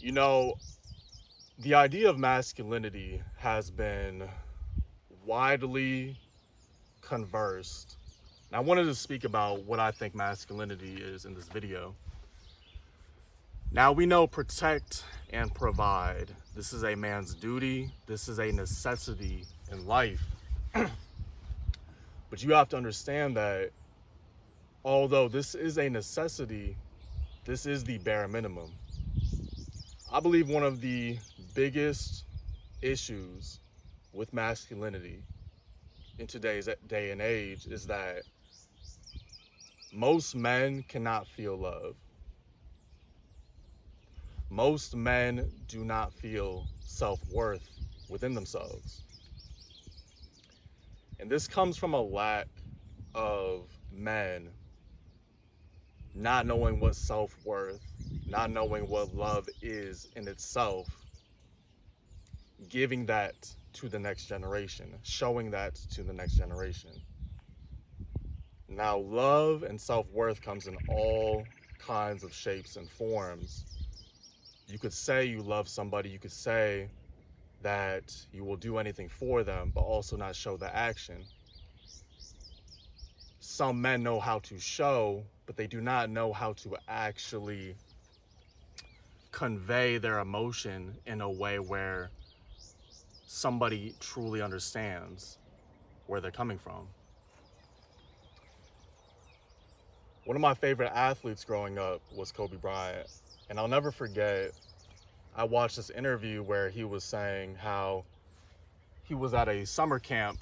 You know, the idea of masculinity has been widely conversed. And I wanted to speak about what I think masculinity is in this video. Now, we know protect and provide. This is a man's duty, this is a necessity in life. But you have to understand that although this is a necessity, this is the bare minimum. I believe one of the biggest issues with masculinity in today's day and age is that most men cannot feel love. Most men do not feel self-worth within themselves. And this comes from a lack of men not knowing what self-worth, not knowing what love is in itself, giving that to the next generation, showing that to the next generation. Now, love and self-worth comes in all kinds of shapes and forms. You could say you love somebody, you could say that you will do anything for them, but also not show the action. Some men know how to show, but they do not know how to actually convey their emotion in a way where somebody truly understands where they're coming from. One of my favorite athletes growing up was Kobe Bryant. And I'll never forget, I watched this interview where he was saying how he was at a summer camp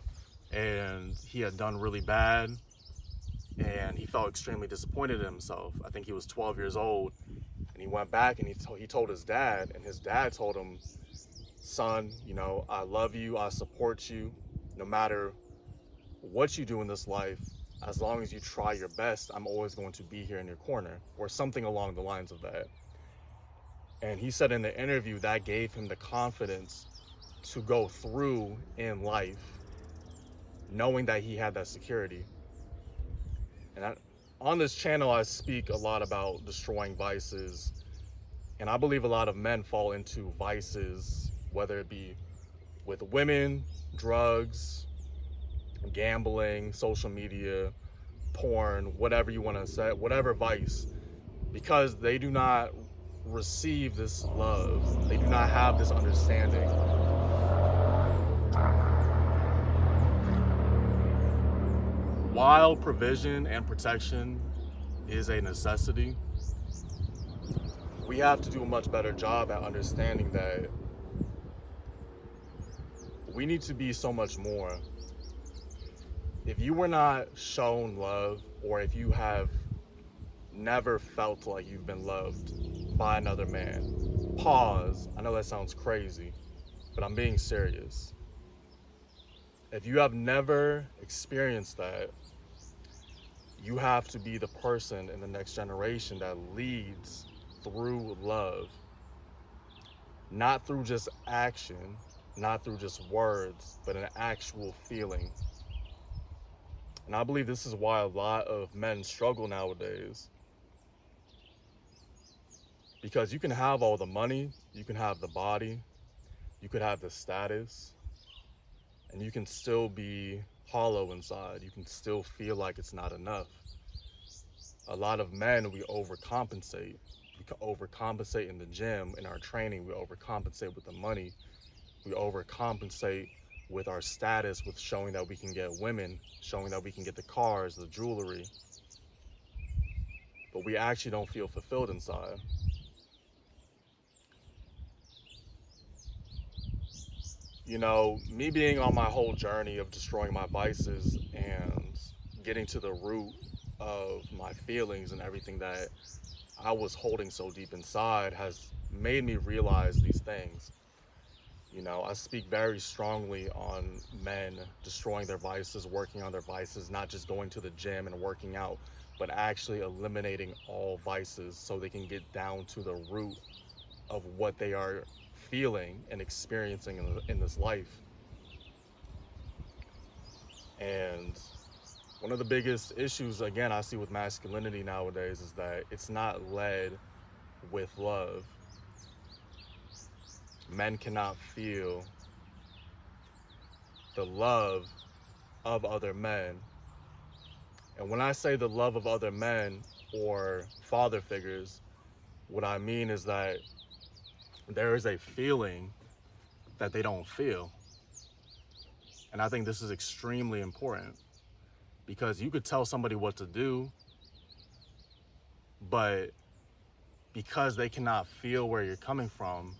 and he had done really bad and he felt extremely disappointed in himself. I think he was 12 years old, and he went back and he told his dad, and his dad told him, son, I love you, I support you, no matter what you do in this life, as long as you try your best, I'm always going to be here in your corner, or something along the lines of that. And he said in the interview that gave him the confidence to go through in life, knowing that he had that security. And on this channel, I speak a lot about destroying vices. And I believe a lot of men fall into vices, whether it be with women, drugs, gambling, social media, porn, whatever you want to say, whatever vice, because they do not receive this love. They do not have this understanding. While provision and protection is a necessity, we have to do a much better job at understanding that we need to be so much more. If you were not shown love, or if you have never felt like you've been loved by another man, pause. I know that sounds crazy, but I'm being serious. If you have never experienced that, you have to be the person in the next generation that leads through love, not through just action, not through just words, but an actual feeling. And I believe this is why a lot of men struggle nowadays. Because you can have all the money, you can have the body, you could have the status, and you can still be hollow inside. You can still feel like it's not enough. A lot of men, we overcompensate. We can overcompensate in the gym, in our training. We overcompensate with the money. We overcompensate with our status, with showing that we can get women, showing that we can get the cars, the jewelry. But we actually don't feel fulfilled inside. Me being on my whole journey of destroying my vices and getting to the root of my feelings and everything that I was holding so deep inside has made me realize these things. I speak very strongly on men destroying their vices, working on their vices, not just going to the gym and working out, but actually eliminating all vices so they can get down to the root of what they are feeling and experiencing in this life. And one of the biggest issues, again, I see with masculinity nowadays is that it's not led with love. men cannot feel the love of other men. And when I say the love of other men or father figures, what I mean is that there is a feeling that they don't feel. And I think this is extremely important because you could tell somebody what to do, but because they cannot feel where you're coming from,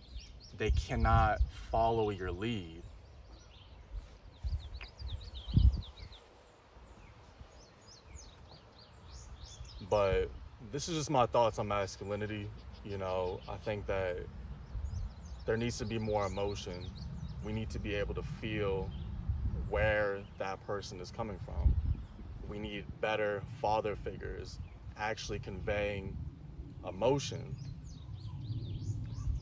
they cannot follow your lead. But this is just my thoughts on masculinity. I think that there needs to be more emotion. We need to be able to feel where that person is coming from. We need better father figures actually conveying emotion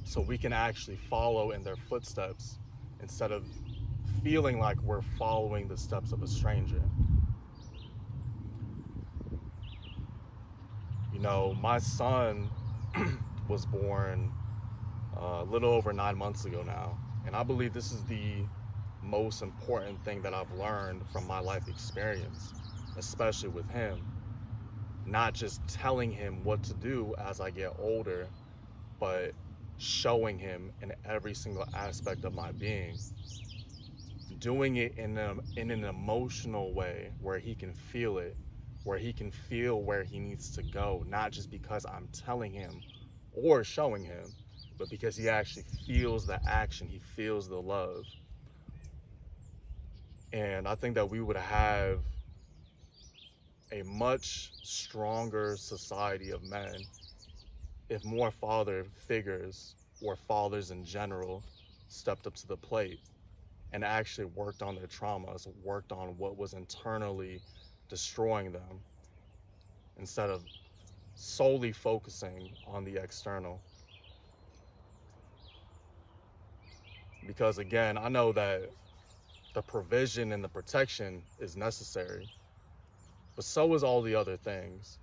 so we can actually follow in their footsteps instead of feeling like we're following the steps of a stranger. My son was born a little over 9 months ago now, and I believe this is the most important thing that I've learned from my life experience, especially with him. Not just telling him what to do as I get older, but showing him in every single aspect of my being. Doing it in an emotional way where he can feel it, where he can feel where he needs to go, not just because I'm telling him or showing him, but because he actually feels the action, he feels the love. And I think that we would have a much stronger society of men if more father figures or fathers in general stepped up to the plate and actually worked on their traumas, worked on what was internally destroying them, instead of solely focusing on the external. Because again, I know that the provision and the protection is necessary, but so is all the other things.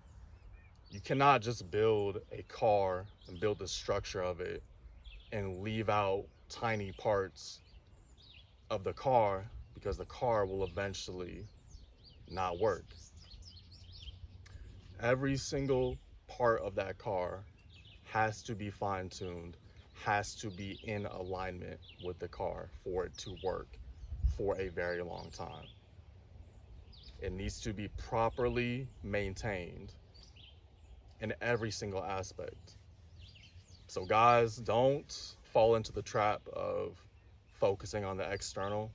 You cannot just build a car and build the structure of it and leave out tiny parts of the car, because the car will eventually not work. Every single part of that car has to be fine-tuned, has to be in alignment with the car for it to work for a very long time. It needs to be properly maintained in every single aspect. So guys, don't fall into the trap of focusing on the external.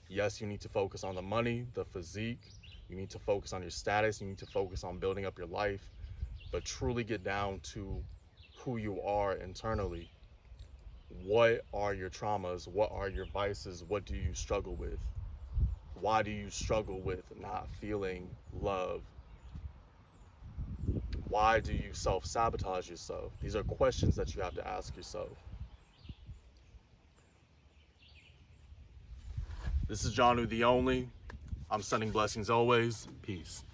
Yes, you need to focus on the money, the physique, you need to focus on your status, you need to focus on building up your life, but truly get down to who you are internally. What are your traumas? What are your vices? What do you struggle with? Why do you struggle with not feeling love? Why do you self-sabotage yourself? These are questions that you have to ask yourself. This is John the Only. I'm sending blessings always. Peace.